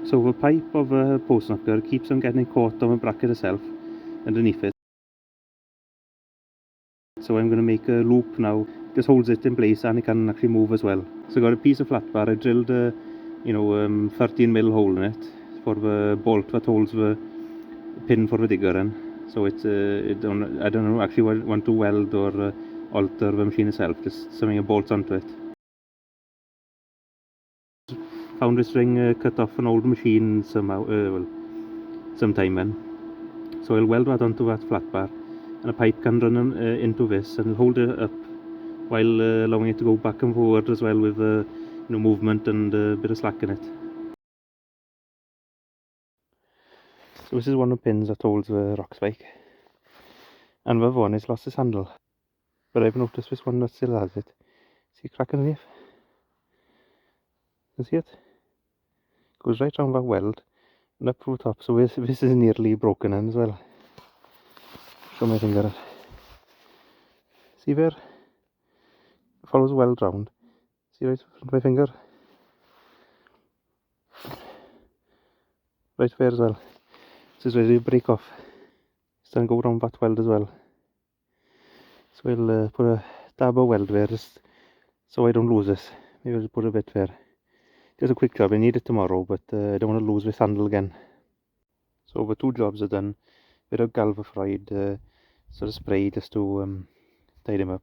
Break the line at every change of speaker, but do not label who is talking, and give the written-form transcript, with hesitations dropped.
So the pipe of a post knocker keeps on getting caught on the bracket itself underneath it. So I'm going to make a loop now, just holds it in place and it can actually move as well. So I got a piece of flat bar, I drilled a 13mm hole in it for the bolt that holds the pin for the digger in. So I don't know actually want to weld or alter the machine itself, just something that bolts onto it. Found this ring cut off an old machine sometime then. So I'll weld that onto that flat bar, and a pipe can run into this and hold it up while allowing it to go back and forward as well with movement and a bit of slack in it. So this is one of the pins that holds the rock spike, and the other one has lost its handle, but I've noticed this one that still has it. See a crack underneath? You see it? Goes right around that weld and up through the top, so this is nearly broken in as well. Show my finger. See there? Follows the weld round. See right in front of my finger? Right there as well. This is ready to break off. It's going to go around that weld as well. So we'll put a dab of weld there just so I don't lose this. Maybe I'll just put a bit there. Just a quick job, I need it tomorrow, but I don't want to lose this handle again. So the two jobs are done. Bit of galvafried sort of spray just to tie them up.